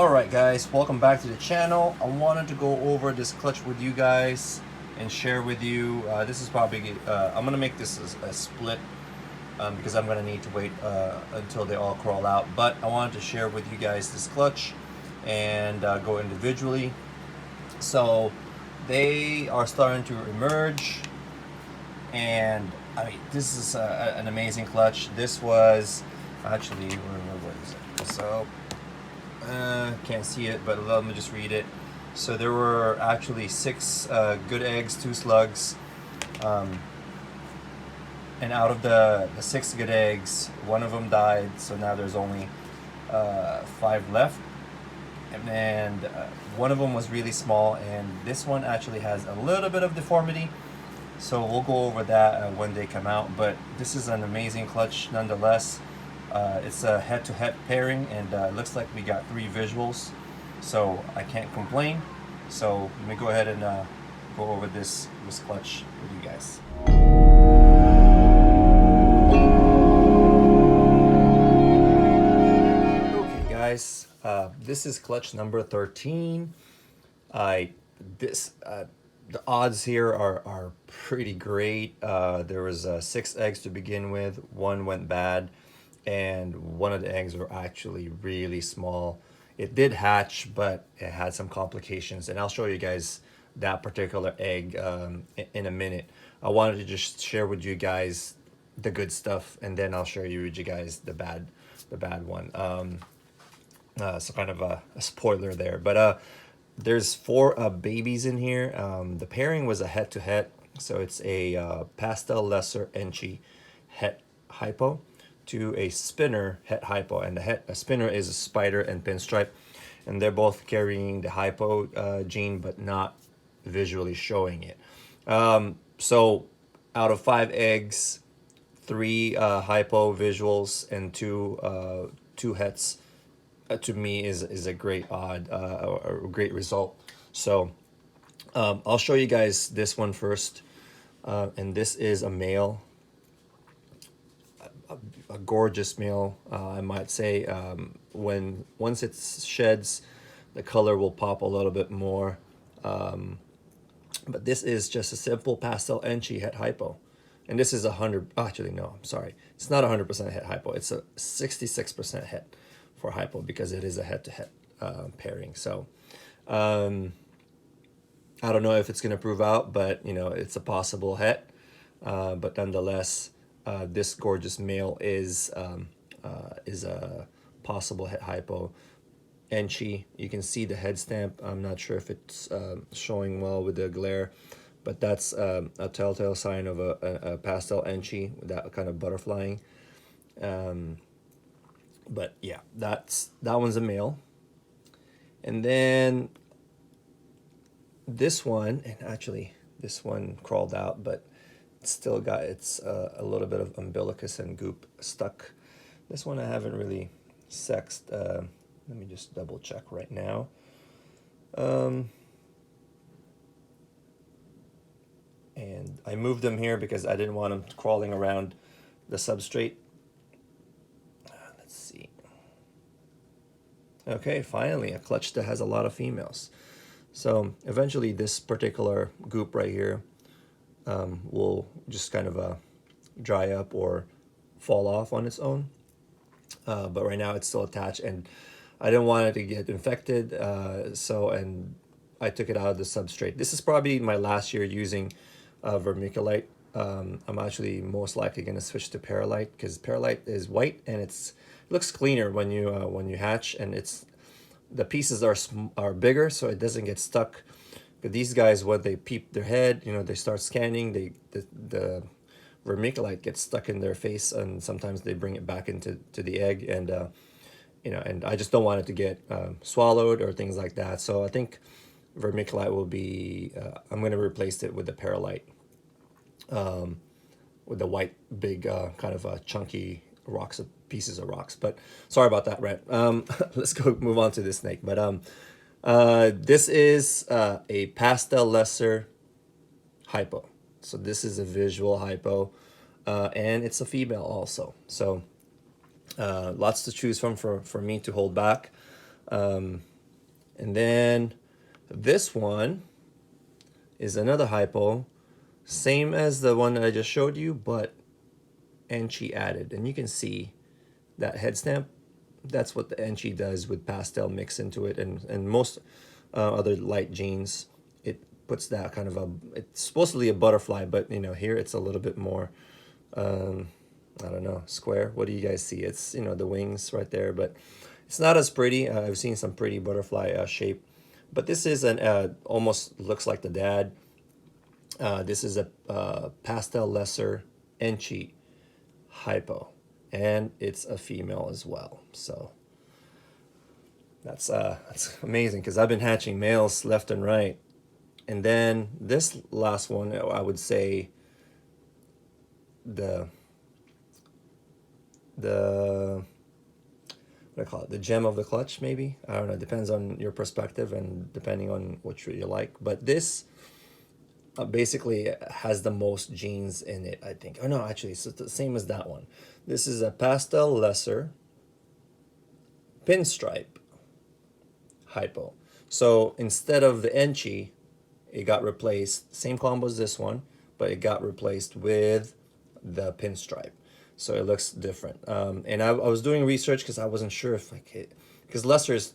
Alright guys, welcome back to the channel. I wanted to go over this clutch with you guys and share with you. This is probably, I'm going to make this a split because I'm going to need to wait until they all crawl out. But I wanted to share with you guys this clutch and go individually. So they are starting to emerge, and I mean, this is an amazing clutch. This was actually, what is it? So can't see it, but let me just read it. So there were actually 6 good eggs, 2 slugs, and out of the 6 good eggs, one of them died. So now there's only 5 left, and one of them was really small, and this one actually has a little bit of deformity. So we'll go over that when they come out. But this is an amazing clutch nonetheless. It's a head-to-head pairing, and it looks like we got 3 visuals, so I can't complain. So let me go ahead and go over this clutch with you guys. Okay guys, this is clutch number 13. The odds here are pretty great. There was 6 eggs to begin with. 1 went bad, and one of the eggs were actually really small. It did hatch, but it had some complications, and I'll show you guys that particular egg in a minute. I wanted to just share with you guys the good stuff, and then I'll share you with you guys the bad one. So kind of a spoiler there, but there's 4 babies in here. The pairing was a head-to-head, so it's a pastel lesser enchi het hypo to a spinner het hypo, and a spinner is a spider and pinstripe, and they're both carrying the hypo gene but not visually showing it. So out of 5 eggs, 3 hypo visuals and 2 hets, to me is a great odd or a great result. So I'll show you guys this one first, and this is a male, a gorgeous male, I might say. Once it sheds, the color will pop a little bit more, but this is just a simple pastel enchi het hypo, and this is 100, actually no, I'm sorry, it's not 100% het hypo, it's a 66% het for hypo, because it is a head-to-head pairing. So I don't know if it's going to prove out, but you know, it's a possible het, but nonetheless, this gorgeous male is a possible het hypo enchi. You can see the head stamp. I'm not sure if it's showing well with the glare, but that's a telltale sign of a pastel enchi with that kind of butterflying. But yeah, that one's a male. And then this one, and actually this one crawled out, but it's still got a little bit of umbilicus and goop stuck. This one I haven't really sexed. Let me just double check right now. And I moved them here because I didn't want them crawling around the substrate. Let's see. Okay, finally a clutch that has a lot of females. So eventually this particular goop right here will just kind of dry up or fall off on its own. But right now it's still attached, and I didn't want it to get infected, and I took it out of the substrate. This is probably my last year using vermiculite. I'm actually most likely going to switch to perlite, because perlite is white and it looks cleaner when you hatch, and the pieces are bigger, so it doesn't get stuck. But these guys, when they peep their head, you know, they start scanning, the vermiculite gets stuck in their face, and sometimes they bring it back into the egg, and you know, and I just don't want it to get swallowed or things like that. So I think vermiculite will be, I'm going to replace it with the perlite, with the white big kind of chunky pieces of rocks. But sorry about that, Red. Let's go move on to this snake. But this is a pastel lesser hypo. So this is a visual hypo, and it's a female also. So lots to choose from for me to hold back. And then this one is another hypo, same as the one that I just showed you, but Enchi added. And you can see that head stamp. That's what the Enchi does with pastel mix into it, and most other light jeans, it puts that kind of a, it's supposedly a butterfly, but you know, here it's a little bit more, I don't know, square. What do you guys see? It's, you know, the wings right there, but it's not as pretty. I've seen some pretty butterfly shape, but this is an almost looks like the dad. This is a pastel lesser Enchi hypo, and it's a female as well. So that's amazing, because I've been hatching males left and right. And then this last one, I would say the what do I call it? The gem of the clutch, maybe. I don't know. It depends on your perspective and depending on what you like. But this basically has the most genes in it, I think. Oh no, actually, it's the same as that one. This is a pastel lesser pinstripe hypo. So instead of the Enchi, it got replaced, same combo as this one, but it got replaced with the pinstripe. So it looks different. And I was doing research because I wasn't sure if like it, because lessers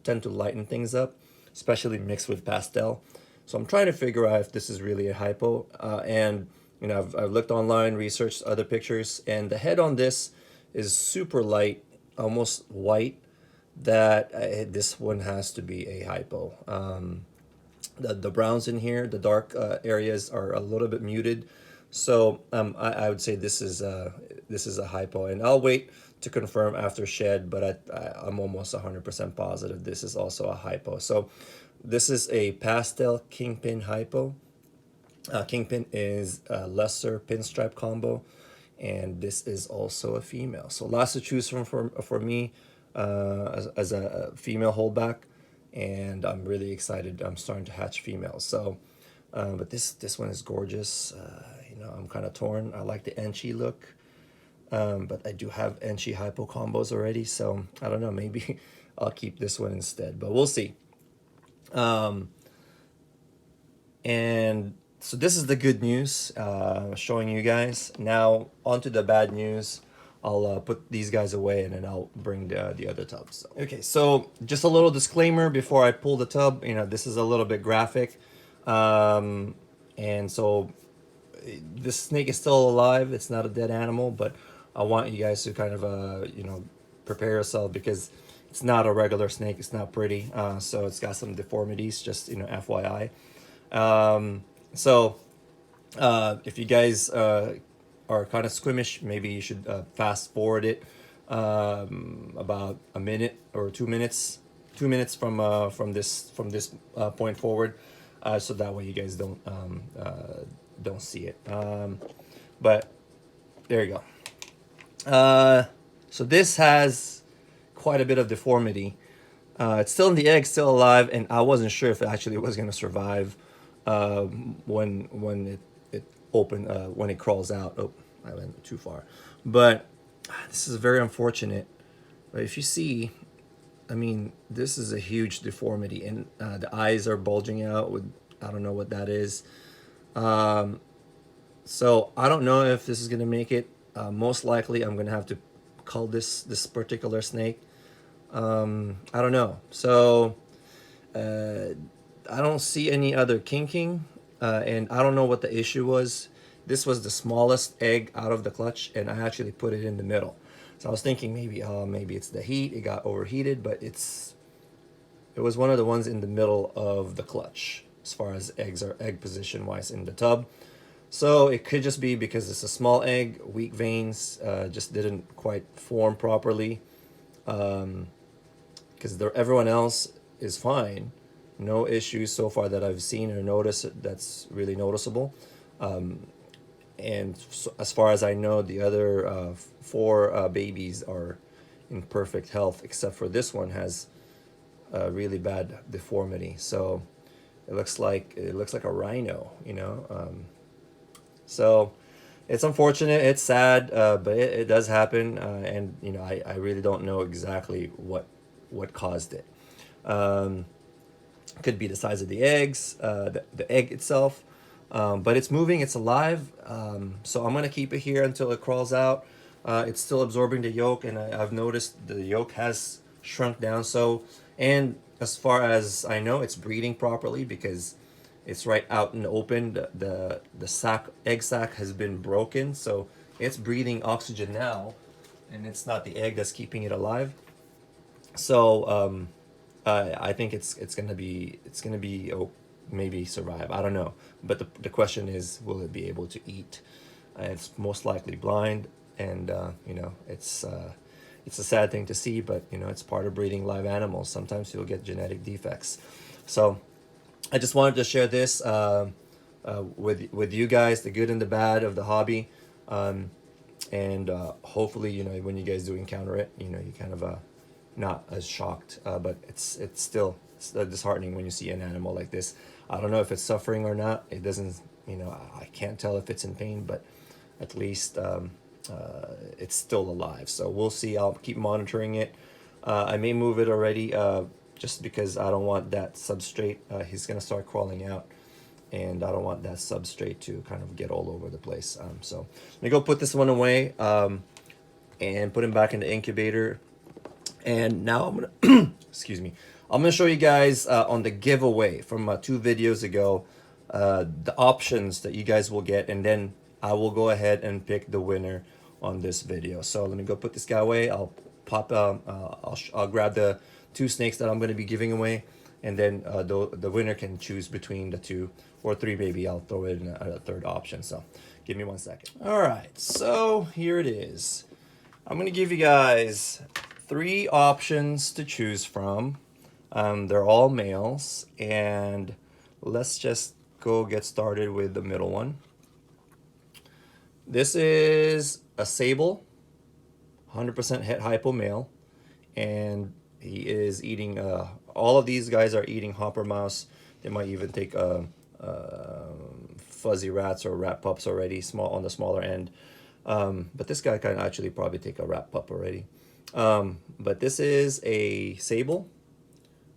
tend to lighten things up, especially mixed with pastel. So I'm trying to figure out if this is really a hypo. And you know, I've looked online, researched other pictures, and the head on this is super light, almost white. That this one has to be a hypo. The browns in here, the dark areas are a little bit muted. So I would say this is a hypo, and I'll wait to confirm after shed, but I'm almost 100% positive this is also a hypo. So this is a pastel kingpin hypo. Kingpin is a lesser pinstripe combo, and this is also a female. So lots to choose from for me as a female holdback, and I'm really excited. I'm starting to hatch females. So, but this one is gorgeous. You know, I'm kind of torn. I like the Enchi look, but I do have Enchi hypo combos already, so I don't know. Maybe I'll keep this one instead, but we'll see. And so this is the good news, showing you guys. Now onto the bad news. I'll put these guys away, and then I'll bring the other tubs. So, okay, so just a little disclaimer before I pull the tub. You know, this is a little bit graphic, and so this snake is still alive. It's not a dead animal, but I want you guys to kind of you know, prepare yourself, because it's not a regular snake. It's not pretty. So it's got some deformities. Just, you know, FYI. So if you guys are kind of squeamish, maybe you should fast forward it about a minute or 2 minutes, 2 minutes from this point forward, so that way you guys don't see it. But there you go. So this has quite a bit of deformity. It's still in the egg, still alive, and I wasn't sure if it actually was going to survive when it opened, when it crawls out. Oh, I went too far. But this is very unfortunate. But if you see, I mean, this is a huge deformity, and the eyes are bulging out with, I don't know what that is. So I don't know if this is gonna make it. Most likely, I'm gonna have to cull this particular snake. I don't know. So I don't see any other kinking, and I don't know what the issue was. This was the smallest egg out of the clutch, and I actually put it in the middle. So I was thinking maybe it's the heat. It got overheated, but it was one of the ones in the middle of the clutch as far as egg position wise in the tub. So it could just be because it's a small egg, weak veins, just didn't quite form properly. Because everyone else is fine. No issues so far that I've seen or noticed that's really noticeable. And so, as far as I know, the other 4 babies are in perfect health, except for this one has a really bad deformity. So it looks like a rhino, you know. So it's unfortunate, it's sad, but it does happen, and you know, I really don't know exactly what caused it. Could be the size of the eggs, the egg itself. But it's moving, it's alive. So I'm gonna keep it here until it crawls out. It's still absorbing the yolk, and I've noticed the yolk has shrunk down. So, and as far as I know, it's breeding properly because it's right out in the open. The sac, egg sac has been broken, so it's breathing oxygen now, and it's not the egg that's keeping it alive. So I think it's gonna be oh, maybe survive. I don't know, but the question is, will it be able to eat? It's most likely blind, and it's a sad thing to see, but it's part of breeding live animals. Sometimes you'll get genetic defects. So I just wanted to share this with you guys, the good and the bad of the hobby. And hopefully, when you guys do encounter it, you kind of not as shocked, but it's still disheartening when you see an animal like this. I don't know if it's suffering or not. It doesn't, I can't tell if it's in pain, but at least it's still alive. So we'll see. I'll keep monitoring it. I may move it already, just because I don't want that substrate. He's gonna start crawling out, and I don't want that substrate to kind of get all over the place. So let me go put this one away, and put him back in the incubator. And now I'm gonna excuse me. I'm gonna show you guys on the giveaway from 2 videos ago, the options that you guys will get, and then I will go ahead and pick the winner on this video. So let me go put this guy away. I'll pop. I'll grab the 2 snakes that I'm gonna be giving away, and then the winner can choose between the 2 or 3. Maybe I'll throw in a 3rd option. So give me 1 second. All right. So here it is. I'm gonna give you guys 3 options to choose from. They're all males, and let's just go get started with the middle one. This is a sable, 100% het hypo male, and he is eating, all of these guys are eating hopper mouse. They might even take fuzzy rats or rat pups already, small on the smaller end. But this guy can actually probably take a rat pup already. But this is a sable.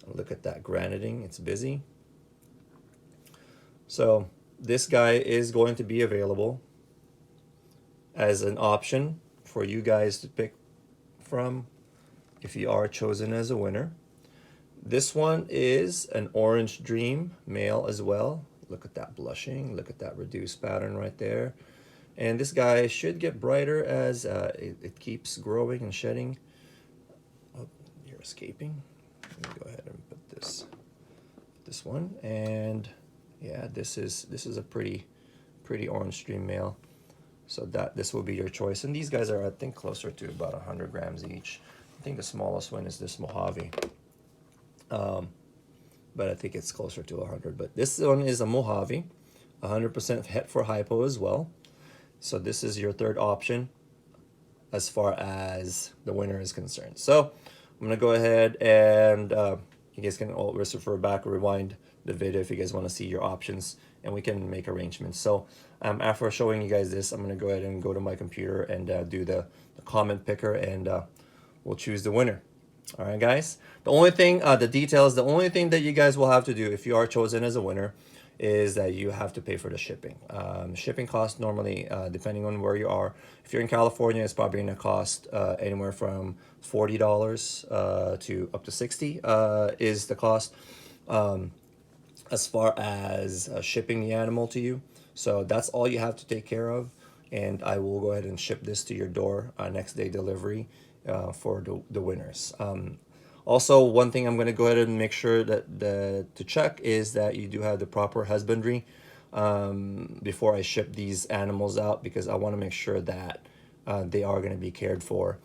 Look at that graniting, it's busy. So this guy is going to be available as an option for you guys to pick from if you are chosen as a winner. This one is an orange dream male as well. Look at that blushing, look at that reduced pattern right there. And this guy should get brighter as it keeps growing and shedding. Oh, you're escaping. Let me go ahead and put this one. And yeah, this is a pretty orange stream male. So this will be your choice. And these guys are, I think, closer to about 100 grams each. I think the smallest one is this Mojave. But I think it's closer to 100. But this one is a Mojave, 100% het for hypo as well. So this is your 3rd option as far as the winner is concerned. So I'm gonna go ahead and you guys can all refer back or rewind the video if you guys want to see your options, and we can make arrangements. So after showing you guys this, I'm gonna go ahead and go to my computer and do the comment picker, and we'll choose the winner. All right, guys. The only thing, the details, the only thing that you guys will have to do if you are chosen as a winner is that you have to pay for the shipping. Shipping costs normally, depending on where you are. If you're in California, it's probably going to cost anywhere from $40 to up to $60 is the cost as far as shipping the animal to you. So that's all you have to take care of, and I will go ahead and ship this to your door next day delivery for the winners. Also, one thing I'm going to go ahead and make sure that to check is that you do have the proper husbandry before I ship these animals out, because I want to make sure that they are going to be cared for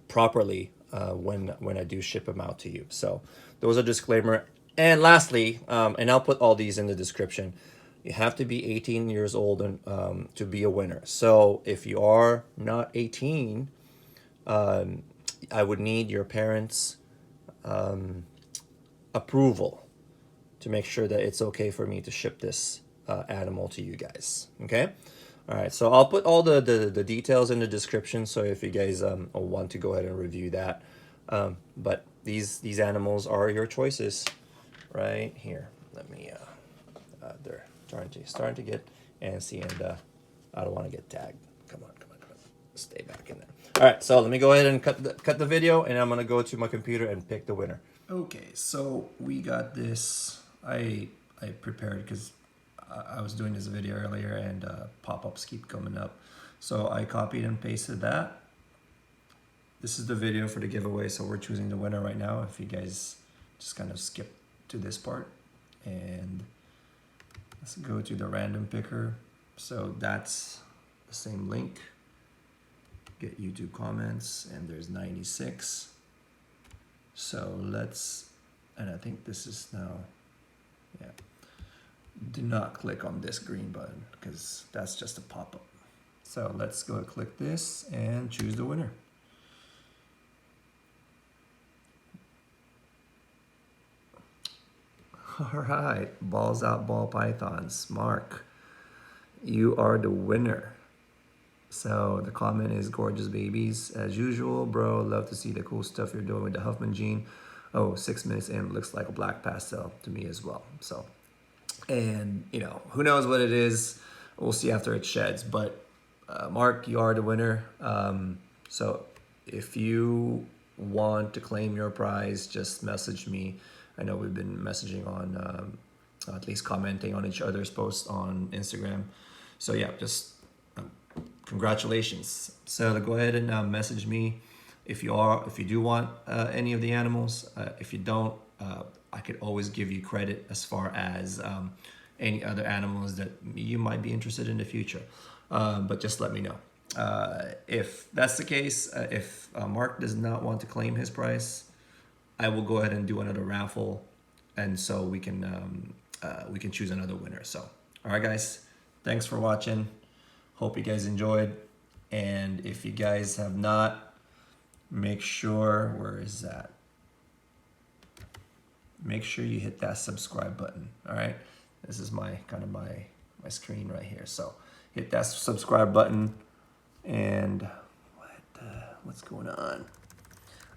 properly when I do ship them out to you. So those are disclaimer. And lastly, and I'll put all these in the description, you have to be 18 years old and to be a winner. So if you are not 18, I would need your parents' approval to make sure that it's okay for me to ship this animal to you guys. Okay? All right, so I'll put all the details in the description, so if you guys want to go ahead and review that. But these animals are your choices right here. Let me they're starting to get antsy, and I don't want to get tagged. Come on, come on, come on. Stay back in there. All right, so let me go ahead and cut the video, and I'm gonna go to my computer and pick the winner. Okay, so we got this. I prepared because I was doing this video earlier, and pop-ups keep coming up. So I copied and pasted that. This is the video for the giveaway, so we're choosing the winner right now. If you guys just kind of skip to this part, and let's go to the random picker. So that's the same link. Get YouTube comments, and there's 96. So let's, and I think this is now, yeah. Do not click on this green button because that's just a pop-up. So let's go click this and choose the winner. All right, balls out, ball pythons. Mark, you are the winner. So the comment is gorgeous babies. As usual, bro, love to see the cool stuff you're doing with the Huffman gene. Oh, 6 minutes in, looks like a black pastel to me as well. So, and you know, who knows what it is. We'll see after it sheds. But Mark, you are the winner. So if you want to claim your prize, just message me. I know we've been messaging on, at least commenting on each other's posts on Instagram. So yeah, just congratulations. So go ahead and message me if you do want any of the animals. If you don't, I could always give you credit as far as any other animals that you might be interested in the future. But just let me know. If that's the case, if Mark does not want to claim his price, I will go ahead and do another raffle, and so we can choose another winner. So, all right, guys, thanks for watching. Hope you guys enjoyed, and if you guys have not, make sure, where is that? Make sure you hit that subscribe button. All right, this is my screen right here. So hit that subscribe button, and what's going on?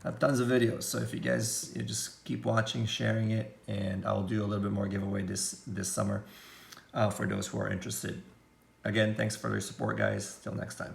I have tons of videos, so if you guys just keep watching, sharing it, and I'll do a little bit more giveaway this summer for those who are interested. Again, thanks for your support, guys. Till next time.